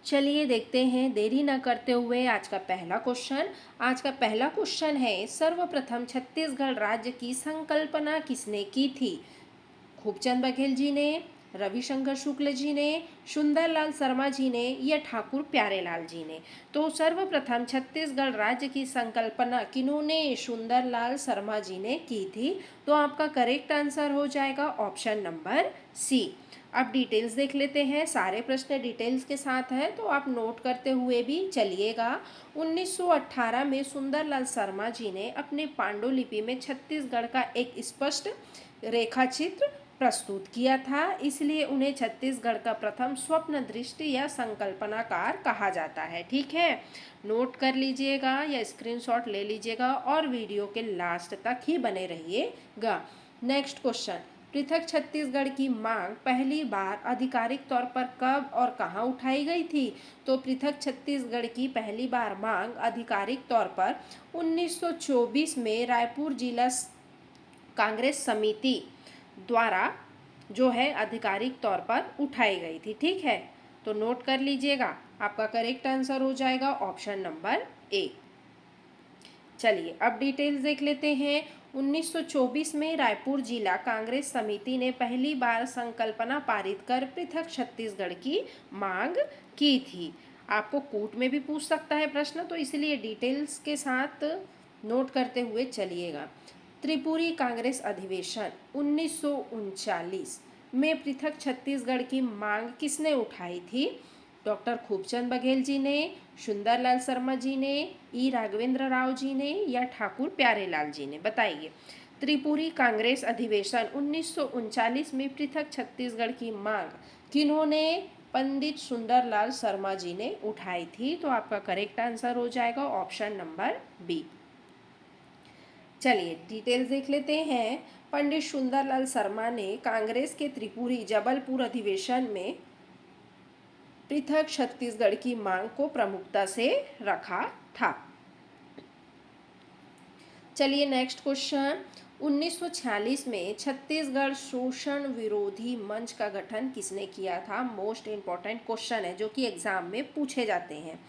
चलिए देखते हैं देरी न करते हुए आज का पहला क्वेश्चन। आज का पहला क्वेश्चन है, सर्वप्रथम छत्तीसगढ़ राज्य की संकल्पना किसने की थी? खूबचंद बघेल जी ने, रविशंकर शुक्ल जी ने, सुंदरलाल शर्मा जी ने या ठाकुर प्यारेलाल जी ने? तो सर्वप्रथम छत्तीसगढ़ राज्य की संकल्पना किन्होंने? सुंदरलाल शर्मा जी ने की थी। तो आपका करेक्ट आंसर हो जाएगा ऑप्शन नंबर सी। अब डिटेल्स देख लेते हैं। सारे प्रश्न डिटेल्स के साथ हैं तो आप नोट करते हुए भी चलिएगा। 1918 में सुंदरलाल शर्मा जी ने अपने पांडुलिपि में छत्तीसगढ़ का एक स्पष्ट रेखाचित्र प्रस्तुत किया था, इसलिए उन्हें छत्तीसगढ़ का प्रथम स्वप्न दृष्टि या संकल्पनाकार कहा जाता है। ठीक है, नोट कर लीजिएगा या स्क्रीनशॉट ले लीजिएगा और वीडियो के लास्ट तक ही बने रहिएगा। नेक्स्ट क्वेश्चन, पृथक छत्तीसगढ़ की मांग पहली बार आधिकारिक तौर पर कब और कहां उठाई गई थी? तो पृथक छत्तीसगढ़ की पहली बार मांग आधिकारिक तौर पर 1924 में रायपुर जिला कांग्रेस समिति द्वारा जो है आधिकारिक तौर पर उठाई गई थी। ठीक है, तो नोट कर लीजिएगा। आपका करेक्ट आंसर हो जाएगा ऑप्शन नंबर ए। चलिए अब डिटेल्स देख लेते हैं। 1924 में रायपुर जिला कांग्रेस समिति ने पहली बार संकल्पना पारित कर पृथक छत्तीसगढ़ की मांग की थी। आपको कूट में भी पूछ सकता है प्रश्न, तो इसलिए डिटेल्स के साथ नोट करते हुए चलिएगा। त्रिपुरी कांग्रेस अधिवेशन 1939 में पृथक छत्तीसगढ़ की मांग किसने उठाई थी? डॉक्टर खूबचंद बघेल जी ने, सुंदरलाल शर्मा जी ने, ई राघवेंद्र राव जी ने या ठाकुर प्यारेलाल जी ने? बताइए। त्रिपुरी कांग्रेस अधिवेशन 1939 में पृथक छत्तीसगढ़ की मांग किन्होंने? पंडित सुंदरलाल शर्मा जी ने उठाई थी। तो आपका करेक्ट आंसर हो जाएगा ऑप्शन नंबर बी। चलिए डिटेल्स देख लेते हैं। पंडित सुंदरलाल शर्मा ने कांग्रेस के त्रिपुरी जबलपुर अधिवेशन में पृथक छत्तीसगढ़ की मांग को प्रमुखता से रखा था। चलिए नेक्स्ट क्वेश्चन, 1946 में छत्तीसगढ़ शोषण विरोधी मंच का गठन किसने किया था? मोस्ट इंपॉर्टेंट क्वेश्चन है जो कि एग्जाम में पूछे जाते हैं।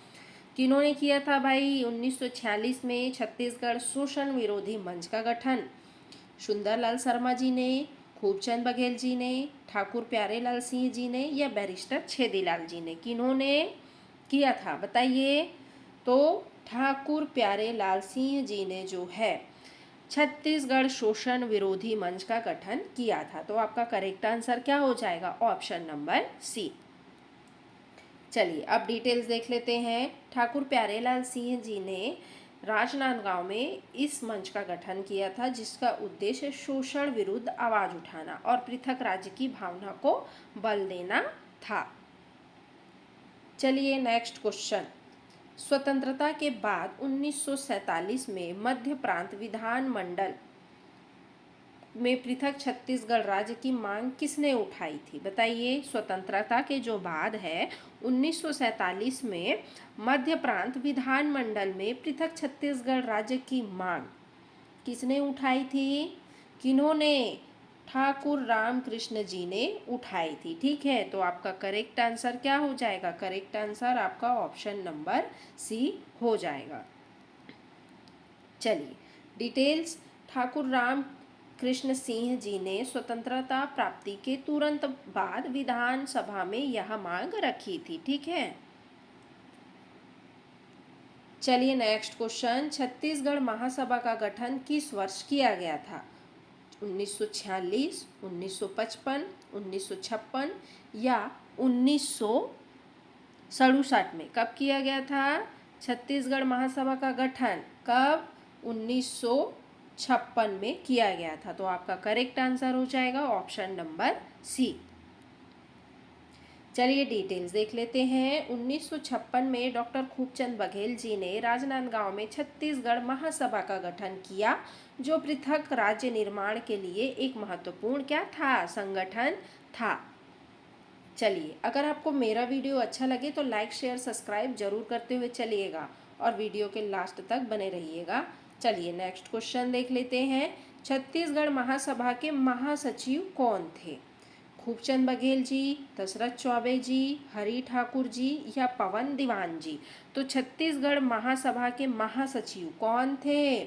किन्होंने किया था भाई 1946 में छत्तीसगढ़ शोषण विरोधी मंच का गठन? सुंदरलाल शर्मा जी ने, खूबचंद बघेल जी ने, ठाकुर प्यारेलाल सिंह जी ने या बैरिस्टर छेदीलाल जी ने? किन्होंने किया था बताइए। तो ठाकुर प्यारेलाल सिंह जी ने जो है छत्तीसगढ़ शोषण विरोधी मंच का गठन किया था। तो आपका करेक्ट आंसर क्या हो जाएगा? Option number C. चलिए अब डिटेल्स देख लेते हैं। ठाकुर प्यारेलाल सिंह जी ने राजनांदगांव में इस मंच का गठन किया था, जिसका उद्देश्य शोषण विरुद्ध आवाज उठाना और पृथक राज्य की भावना को बल देना था। चलिए नेक्स्ट क्वेश्चन, स्वतंत्रता के बाद 1947 में मध्य प्रांत विधानमंडल में पृथक छत्तीसगढ़ राज्य की मांग किसने उठाई थी? बताइए। स्वतंत्रता के जो बाद है 1947 में मध्य प्रांत विधानमंडल में पृथक छत्तीसगढ़ राज्य की मांग किसने उठाई थी? किन्होंने? ठाकुर रामकृष्ण जी ने उठाई थी। ठीक है, तो आपका करेक्ट आंसर क्या हो जाएगा? करेक्ट आंसर आपका ऑप्शन नंबर सी हो जाएगा। चलिए डिटेल्स, ठाकुर राम कृष्ण सिंह जी ने स्वतंत्रता प्राप्ति के तुरंत बाद विधानसभा में यह मांग रखी थी। ठीक है, चलिए नेक्स्ट क्वेश्चन, छत्तीसगढ़ महासभा का गठन किस वर्ष किया गया था? 1946, 1955, 1956 या 1967 में? कब किया गया था छत्तीसगढ़ महासभा का गठन? कब? 1956 में किया गया था। तो आपका करेक्ट आंसर हो जाएगा ऑप्शन नंबर सी। चलिए डिटेल्स देख लेते हैं। 1956 में डॉक्टर खूबचंद बघेल जी ने राजनांदगांव में छत्तीसगढ़ महासभा का गठन किया, जो पृथक राज्य निर्माण के लिए एक महत्वपूर्ण क्या था? संगठन था। चलिए अगर आपको मेरा वीडियो अच्छा लगे तो लाइक शेयर सब्सक्राइब जरूर करते हुए चलिएगा और वीडियो के लास्ट तक बने रहिएगा। चलिए नेक्स्ट क्वेश्चन देख लेते हैं। छत्तीसगढ़ महासभा के महासचिव कौन थे? खूबचंद बघेल जी, दशरथ चौबे जी, हरि ठाकुर जी या पवन दीवान जी। तो छत्तीसगढ़ महासभा के महासचिव कौन थे?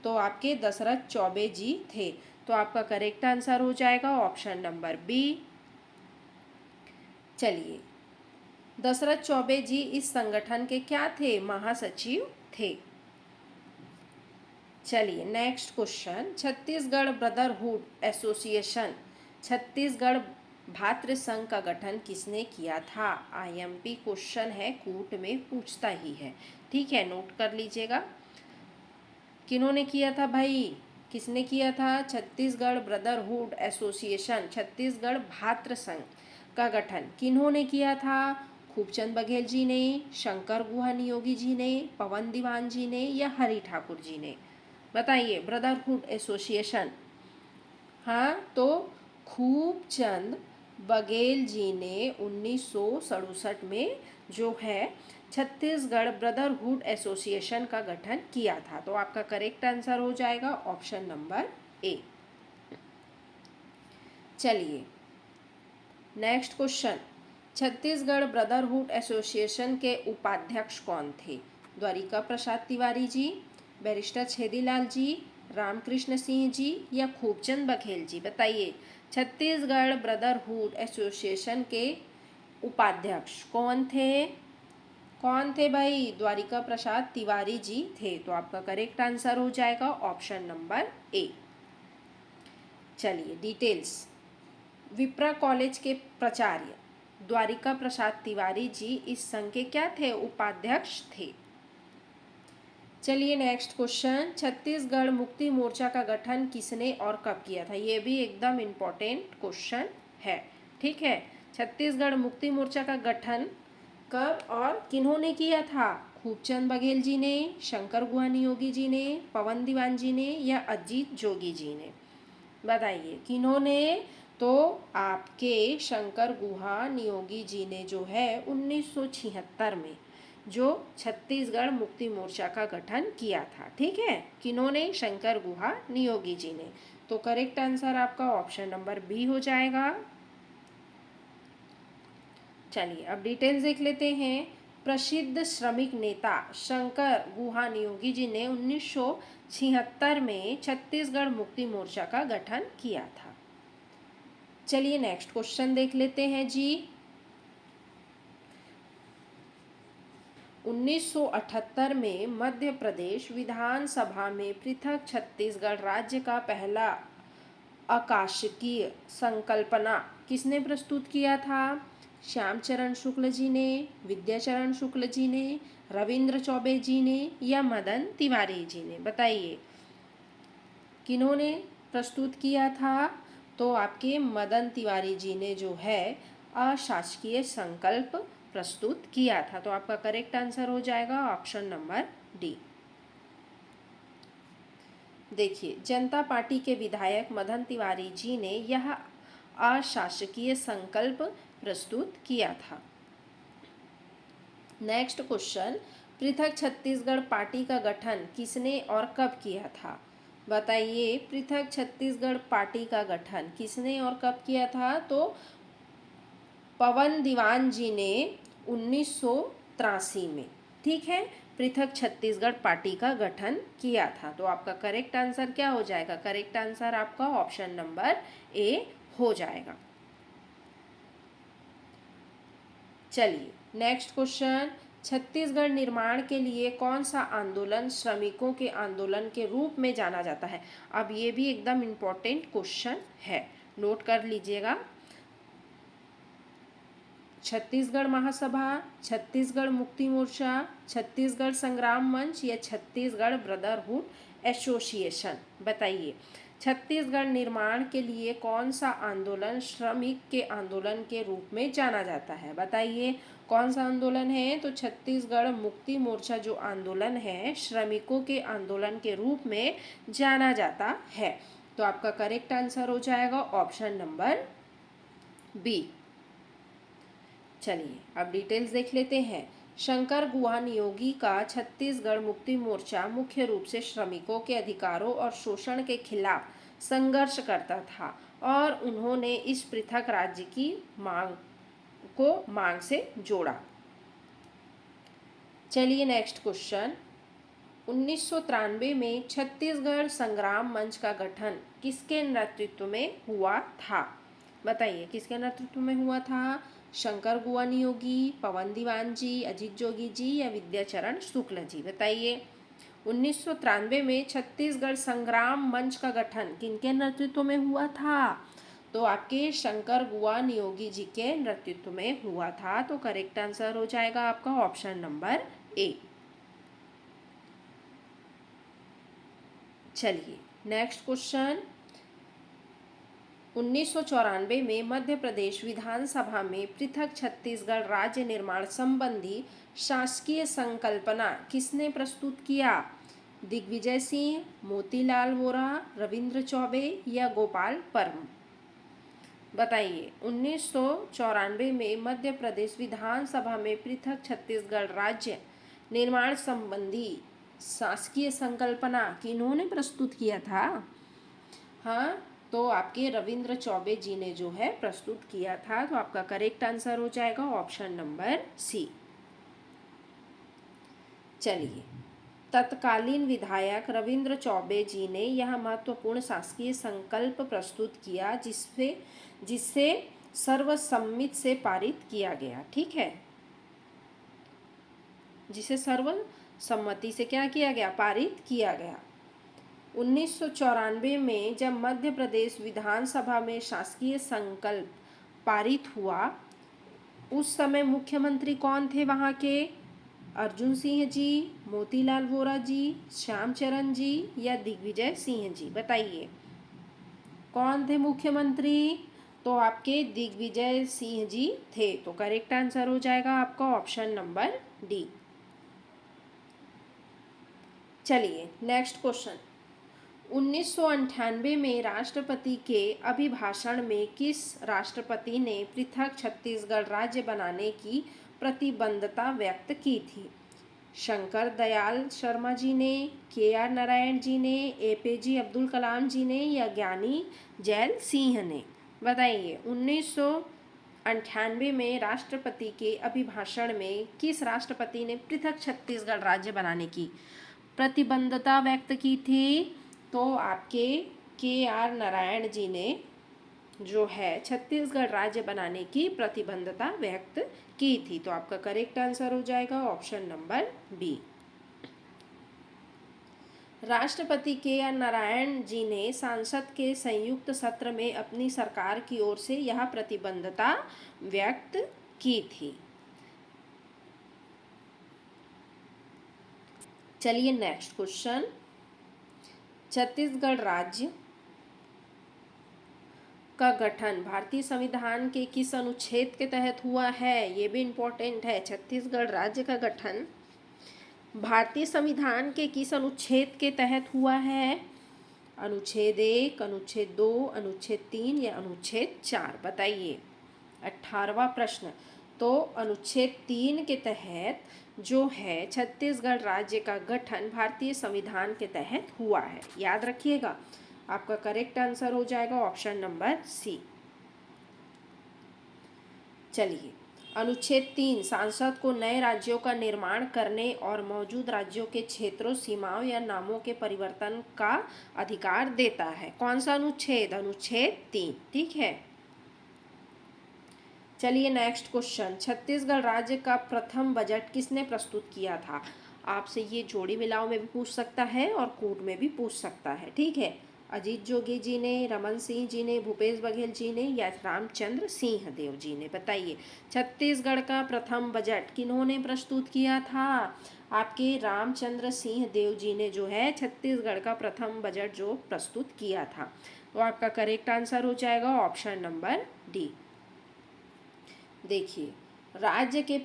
तो आपके दशरथ चौबे जी थे। तो आपका करेक्ट आंसर हो जाएगा ऑप्शन नंबर बी। चलिए, दशरथ चौबे जी इस संगठन के क्या थे? महासचिव थे। चलिए next question, Chhattisgarh brotherhood association, Chhattisgarh भातृ संघ का गठन किसने किया था? आईएमपी क्वेश्चन है, कोर्ट में पूछता ही है। ठीक है, नोट कर लीजिएगा। किन्होंने किया था भाई? किसने किया था? छत्तीसगढ़ ब्रदरहुड एसोसिएशन, छत्तीसगढ़ भातृ संघ का गठन किन्होंने किया था? खूबचंद बघेल जी ने, शंकर गुहा नियोगी जी ने, पवन दीवान जी ने या हरि ठाकुर जी ने? बताइए, ब्रदरहुड एसोसिएशन। हाँ, तो खूबचंद बघेल जी ने 1967 में जो है छत्तीसगढ़ ब्रदरहुड एसोसिएशन का गठन किया था। तो आपका करेक्ट आंसर हो जाएगा ऑप्शन नंबर ए। चलिए next question, Chhattisgarh brotherhood association के उपाध्यक्ष कौन थे? द्वारिका प्रसाद तिवारी जी, बैरिस्टर छेदीलाल जी, रामकृष्ण सिंह जी या खूबचंद बघेल जी? बताइए, छत्तीसगढ़ ब्रदरहुड एसोसिएशन के उपाध्यक्ष कौन थे? कौन थे भाई? द्वारिका प्रसाद तिवारी जी थे। तो आपका करेक्ट आंसर हो जाएगा ऑप्शन नंबर ए। चलिए डिटेल्स, विप्रा कॉलेज के प्राचार्य द्वारिका प्रसाद तिवारी जी इस संघ के क्या थे? उपाध्यक्ष थे। चलिए नेक्स्ट क्वेश्चन, छत्तीसगढ़ मुक्ति मोर्चा का गठन किसने और कब किया था? ये भी एकदम इम्पोर्टेंट क्वेश्चन है। ठीक है, छत्तीसगढ़ मुक्ति मोर्चा का गठन कब और किन्होंने किया था? खूबचंद बघेल जी ने, शंकर गुहा नियोगी जी ने, पवन दीवान जी ने या अजीत जोगी जी ने? बताइए किन्होंने? तो आपके शंकर गुहा नियोगी जी ने जो है 1976 में जो छत्तीसगढ़ मुक्ति मोर्चा का गठन किया था। ठीक है, किन्होंने? शंकर गुहा नियोगी जी ने। तो करेक्ट आंसर आपका ऑप्शन नंबर बी हो जाएगा। चलिए अब डिटेल्स देख लेते हैं। प्रसिद्ध श्रमिक नेता शंकर गुहा नियोगी जी ने 1976 में छत्तीसगढ़ मुक्ति मोर्चा का गठन किया था। चलिए नेक्स्ट क्वेश्चन देख लेते हैं जी। 1978 में मध्य प्रदेश विधानसभा में पृथक छत्तीसगढ़ राज्य का पहला आकाशिकीय संकल्पना किसने प्रस्तुत किया था? श्यामचरण शुक्ल जी ने, विद्याचरण शुक्ल जी ने, रविंद्र चौबे जी ने या मदन तिवारी जी ने? बताइए किन्होंने प्रस्तुत किया था? तो आपके मदन तिवारी जी ने जो है अशासकीय संकल्प प्रस्तुत किया था। तो आपका करेक्ट आंसर हो जाएगा ऑप्शन नंबर डी। देखिए, जनता पार्टी के विधायक मदन तिवारी जी ने यह अशासकीय संकल्प प्रस्तुत किया था। नेक्स्ट क्वेश्चन, पृथक छत्तीसगढ़ पार्टी का गठन किसने और कब किया था? बताइए, पृथक छत्तीसगढ़ पार्टी का गठन किसने और कब किया था? तो पवन दीवान जी ने 1983 में, ठीक है, पृथक छत्तीसगढ़ पार्टी का गठन किया था। तो आपका करेक्ट आंसर क्या हो जाएगा? करेक्ट आंसर आपका ऑप्शन नंबर ए हो जाएगा। चलिए नेक्स्ट क्वेश्चन, छत्तीसगढ़ निर्माण के लिए कौन सा आंदोलन श्रमिकों के आंदोलन के रूप में जाना जाता है? अब ये भी एकदम इम्पोर्टेंट क्वेश्चन है, नोट कर लीजिएगा। छत्तीसगढ़ महासभा, छत्तीसगढ़ मुक्ति मोर्चा, छत्तीसगढ़ संग्राम मंच या छत्तीसगढ़ ब्रदरहुड एसोसिएशन? बताइए, छत्तीसगढ़ निर्माण के लिए कौन सा आंदोलन श्रमिक के आंदोलन के रूप में जाना जाता है? बताइए कौन सा आंदोलन है? तो छत्तीसगढ़ मुक्ति मोर्चा जो आंदोलन है श्रमिकों के आंदोलन के रूप में जाना जाता है। तो आपका करेक्ट आंसर हो जाएगा ऑप्शन नंबर बी। चलिए अब डिटेल्स देख लेते हैं। शंकर गुहा नियोगी का छत्तीसगढ़ मुक्ति मोर्चा मुख्य रूप से श्रमिकों के अधिकारों और शोषण के खिलाफ संघर्ष करता था और उन्होंने इस पृथक राज्य की मांग से जोड़ा। चलिए नेक्स्ट क्वेश्चन। 1993 में छत्तीसगढ़ संग्राम मंच का गठन किसके नेतृत्व में हुआ था? बताइए किसके नेतृत्व में हुआ था? शंकर गुआ नियोगी, पवन दीवान जी, अजीत जोगी जी या विद्याचरण शुक्ल जी? बताइए। 1993 में छत्तीसगढ़ संग्राम मंच का गठन किनके नेतृत्व में हुआ था? तो आपके शंकर गुआ नियोगी जी के नेतृत्व में हुआ था। तो करेक्ट आंसर हो जाएगा आपका ऑप्शन नंबर ए। चलिए नेक्स्ट क्वेश्चन। 1994 में मध्य प्रदेश विधानसभा में पृथक छत्तीसगढ़ राज्य निर्माण संबंधी शासकीय संकल्पना किसने प्रस्तुत किया? दिग्विजय सिंह, मोतीलाल वोरा, रविंद्र चौबे या गोपाल परम? बताइए। 1994 में मध्य प्रदेश विधानसभा में पृथक छत्तीसगढ़ राज्य निर्माण संबंधी शासकीय संकल्पना किन्होंने प्रस्तुत किया था? हाँ, तो आपके रविंद्र चौबे जी ने जो है प्रस्तुत किया था। तो आपका करेक्ट आंसर हो जाएगा ऑप्शन नंबर सी। चलिए, तत्कालीन विधायक रविंद्र चौबे जी ने यह महत्वपूर्ण शासकीय संकल्प प्रस्तुत किया जिससे सर्वसम्मति से पारित किया गया। ठीक है, जिसे सर्वसम्मति से क्या किया गया? पारित किया गया। 1994 में जब मध्य प्रदेश विधानसभा में शासकीय संकल्प पारित हुआ, उस समय मुख्यमंत्री कौन थे वहाँ के? अर्जुन सिंह जी, मोतीलाल वोरा जी, श्यामचरण जी या दिग्विजय सिंह जी? बताइए कौन थे मुख्यमंत्री? तो आपके दिग्विजय सिंह जी थे। तो करेक्ट आंसर हो जाएगा आपका ऑप्शन नंबर डी। चलिए नेक्स्ट क्वेश्चन। 1998 में राष्ट्रपति के अभिभाषण में किस राष्ट्रपति ने पृथक छत्तीसगढ़ राज्य बनाने की प्रतिबद्धता व्यक्त की थी? शंकर दयाल शर्मा जी ने, KR नारायण जी ने, APJ अब्दुल कलाम जी ने या ज्ञानी जैल सिंह ने? बताइए। 1998 में राष्ट्रपति के अभिभाषण में किस राष्ट्रपति ने पृथक छत्तीसगढ़ राज्य बनाने की प्रतिबद्धता व्यक्त की थी? तो आपके KR नारायण जी ने जो है छत्तीसगढ़ राज्य बनाने की प्रतिबद्धता व्यक्त की थी। तो आपका करेक्ट आंसर हो जाएगा ऑप्शन नंबर बी। राष्ट्रपति KR नारायण जी ने संसद के संयुक्त सत्र में अपनी सरकार की ओर से यह प्रतिबद्धता व्यक्त की थी। चलिए नेक्स्ट क्वेश्चन। छत्तीसगढ़ राज्य का गठन भारतीय संविधान के किस अनुच्छेद के तहत हुआ है? ये भी इम्पोर्टेंट है। छत्तीसगढ़ राज्य का गठन भारतीय संविधान के किस अनुच्छेद के तहत हुआ है? अनुच्छेद 1, अनुच्छेद 2, अनुच्छेद 3 या अनुच्छेद 4? बताइए। 18वां प्रश्न। तो अनुच्छेद 3 के तहत जो है छत्तीसगढ़ राज्य का गठन भारतीय संविधान के तहत हुआ है। याद रखिएगा। आपका करेक्ट आंसर हो जाएगा ऑप्शन नंबर सी। चलिए, अनुच्छेद 3 सांसद को नए राज्यों का निर्माण करने और मौजूद राज्यों के क्षेत्रों, सीमाओं या नामों के परिवर्तन का अधिकार देता है। कौन सा अनुच्छेद? अनुच्छेद 3। ठीक है। चलिए नेक्स्ट क्वेश्चन। छत्तीसगढ़ राज्य का प्रथम बजट किसने प्रस्तुत किया था? आपसे ये जोड़ी मिलाओ में भी पूछ सकता है और कूट में भी पूछ सकता है। ठीक है। अजीत जोगी जी ने, रमन सिंह जी ने, भूपेश बघेल जी ने या रामचंद्र सिंह देव जी ने? बताइए। छत्तीसगढ़ का प्रथम बजट किन्होंने प्रस्तुत किया था? आपके रामचंद्र सिंह देव जी ने जो है छत्तीसगढ़ का प्रथम बजट जो प्रस्तुत किया था। तो आपका करेक्ट आंसर हो जाएगा ऑप्शन नंबर डी। देखिए, राज्य के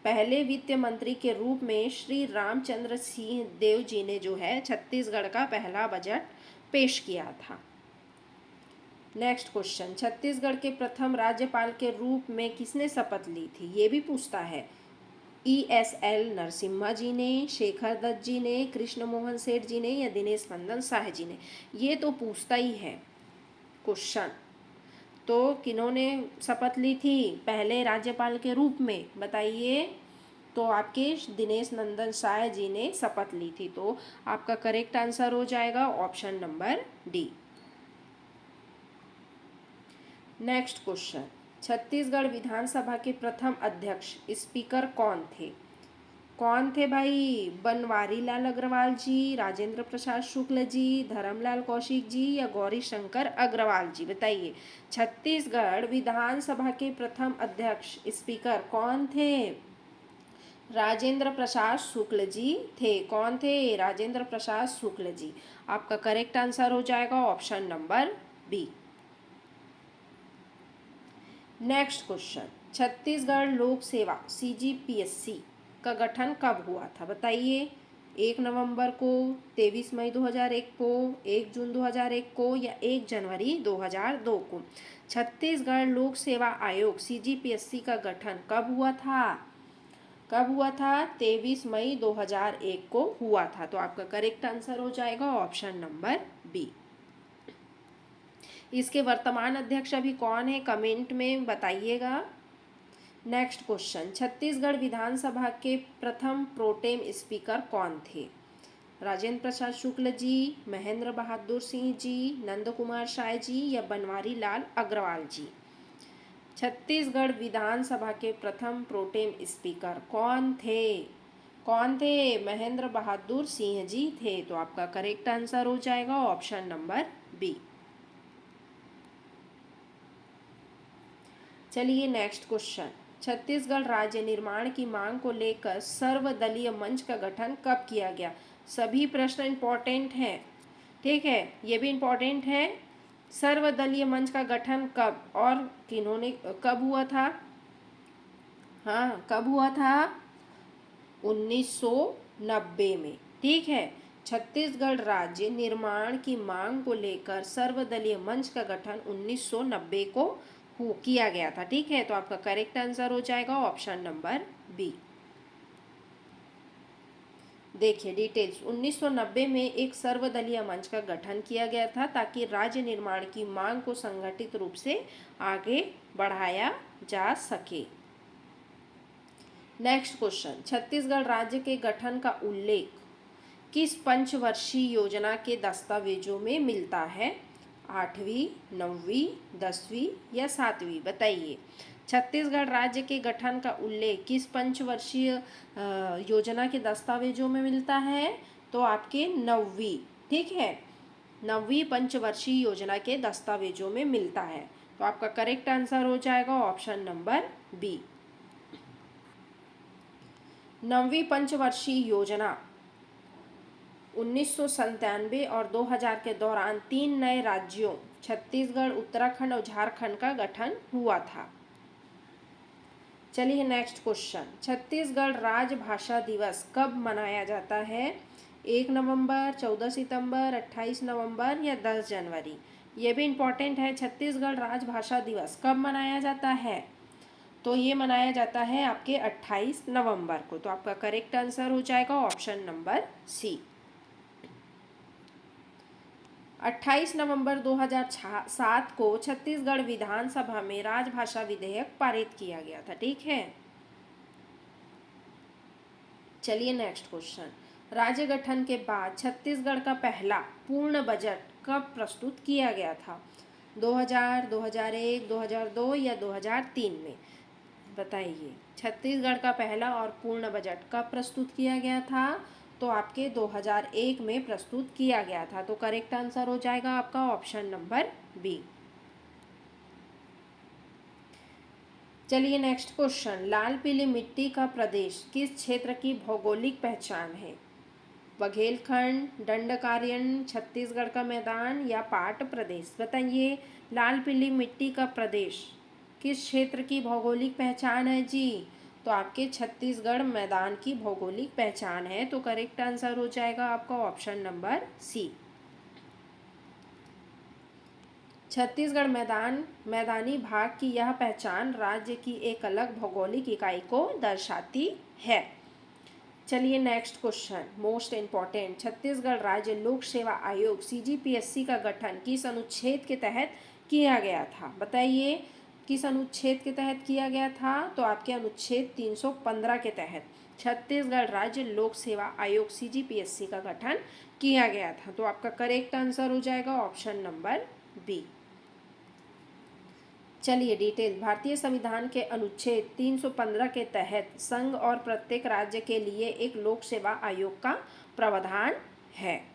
पहले वित्त मंत्री के रूप में श्री रामचंद्र सिंह देव जी ने जो है छत्तीसगढ़ का पहला बजट पेश किया था। Next question. छत्तीसगढ़ के प्रथम राज्यपाल के रूप में किसने शपथ ली थी? ये भी पूछता है। ESL नरसिम्हा जी ने, शेखर दत्त जी ने, कृष्ण मोहन सेठ जी ने या दिनेश नंदन साह जी ने? ये तो पूछता ही है। क्वेश्चन। तो किन्होंने शपथ ली थी पहले राज्यपाल के रूप में, बताइए। तो आपके दिनेश नंदन साय जी ने शपथ ली थी। तो आपका करेक्ट आंसर हो जाएगा option number D. Next question, Chhattisgarh विधानसभा के प्रथम अध्यक्ष स्पीकर कौन थे? कौन थे भाई? बनवारी लाल अग्रवाल जी, राजेंद्र प्रसाद शुक्ल जी, धर्मलाल कौशिक जी या गौरी शंकर अग्रवाल जी? बताइए, छत्तीसगढ़ विधानसभा के प्रथम अध्यक्ष स्पीकर कौन थे? राजेंद्र प्रसाद शुक्ल जी थे। कौन थे? राजेंद्र प्रसाद शुक्ल जी। आपका करेक्ट आंसर हो जाएगा option number B. Next question, Chhattisgarh लोक सेवा CGPSC का गठन कब हुआ था? बताइए, 1 नवंबर को, 23 मई 2001 को, 1 जून 2001 को या 1 जनवरी 2002 को? छत्तीसगढ़ लोक सेवा आयोग CGPSC का गठन कब हुआ था? कब हुआ था? 23 मई 2001 को हुआ था। तो आपका करेक्ट आंसर हो जाएगा ऑप्शन नंबर बी। इसके वर्तमान अध्यक्ष अभी कौन है, कमेंट में बताइएगा। नेक्स्ट क्वेश्चन, छत्तीसगढ़ विधानसभा के प्रथम प्रोटेम स्पीकर कौन थे? राजेंद्र प्रसाद शुक्ल जी, महेंद्र बहादुर सिंह जी, नंद कुमार साय जी या बनवारी लाल अग्रवाल जी? छत्तीसगढ़ विधानसभा के प्रथम प्रोटेम स्पीकर कौन थे? कौन थे? महेंद्र बहादुर सिंह जी थे। तो आपका करेक्ट आंसर हो जाएगा ऑप्शन नंबर बी। चलिए नेक्स्ट क्वेश्चन, छत्तीसगढ़ राज्य निर्माण की मांग को लेकर सर्वदलीय मंच का गठन कब किया गया? सभी प्रश्न इंपॉर्टेंट हैं, ठीक है, ये भी इंपॉर्टेंट है। सर्वदलीय मंच का गठन कब और किन्होंने, कब हुआ था? हाँ, कब हुआ था? 1990 में, ठीक है। छत्तीसगढ़ राज्य निर्माण की मांग को लेकर सर्वदलीय मंच का गठन 1990 को किया गया था, ठीक है। तो आपका करेक्ट आंसर हो जाएगा ऑप्शन नंबर बी। देखिए डिटेल्स, 1990 में एक सर्वदलीय मंच का गठन किया गया था ताकि राज्य निर्माण की मांग को संगठित रूप से आगे बढ़ाया जा सके। नेक्स्ट क्वेश्चन, छत्तीसगढ़ राज्य के गठन का उल्लेख किस पंचवर्षीय योजना के दस्तावेजों में मिलता है? 8वीं, 9वीं, 10वीं या 7वीं? बताइए, छत्तीसगढ़ राज्य के गठन का उल्लेख किस पंचवर्षीय योजना के दस्तावेजों में मिलता है? तो आपके 9वीं, ठीक है, 9वीं पंचवर्षीय योजना के दस्तावेजों में मिलता है। तो आपका करेक्ट आंसर हो जाएगा ऑप्शन नंबर बी। 9वीं पंचवर्षीय योजना 1997 और 2000 के दौरान 3 नए राज्यों छत्तीसगढ़, उत्तराखंड और झारखंड का गठन हुआ था। चलिए नेक्स्ट क्वेश्चन, छत्तीसगढ़ राजभाषा दिवस कब मनाया जाता है? 1 नवंबर, 14 सितंबर, 28 नवंबर या 10 जनवरी? ये भी इम्पोर्टेंट है। छत्तीसगढ़ राजभाषा दिवस कब मनाया जाता है? तो ये मनाया जाता है आपके 28 नवंबर को। तो आपका करेक्ट आंसर हो जाएगा ऑप्शन नंबर सी। 28 नवंबर 2007 को छत्तीसगढ़ विधानसभा में राजभाषा विधेयक पारित किया गया था, ठीक है। चलिए नेक्स्ट क्वेश्चन, राज्य गठन के बाद छत्तीसगढ़ का पहला पूर्ण बजट कब प्रस्तुत किया गया था? 2000, 2001, 2002 या 2003 में? बताइए, छत्तीसगढ़ का पहला और पूर्ण बजट कब प्रस्तुत किया गया था? तो आपके 2001 में प्रस्तुत किया गया था। तो करेक्ट आंसर हो जाएगा आपका ऑप्शन नंबर बी। चलिए नेक्स्ट क्वेश्चन, लाल पीली मिट्टी का प्रदेश किस क्षेत्र की भौगोलिक पहचान है? बघेलखंड, दंडकारण्य, छत्तीसगढ़ का मैदान या पाट प्रदेश? बताइए, लाल पीली मिट्टी का प्रदेश किस क्षेत्र की भौगोलिक पहचान है जी? तो आपके छत्तीसगढ़ मैदान की भौगोलिक पहचान है। तो करेक्ट आंसर हो जाएगा आपका ऑप्शन नंबर सी। छत्तीसगढ़ मैदानी भाग की यह पहचान राज्य की एक अलग भौगोलिक इकाई को दर्शाती है। चलिए next question, most important, Chhattisgarh राज्य लोक सेवा आयोग CGPSC का गठन किस अनुच्छेद के तहत किया गया था? बताइए किस अनुच्छेद के तहत किया गया था? तो आपके अनुच्छेद 315 के तहत छत्तीसगढ़ राज्य लोक सेवा आयोग CGPSC का गठन किया गया था। तो आपका करेक्ट आंसर हो जाएगा ऑप्शन नंबर बी। चलिए डिटेल। भारतीय संविधान के अनुच्छेद 315 के तहत संघ और प्रत्येक राज्य के लिए एक लोक सेवा आयोग का प्रावधान है।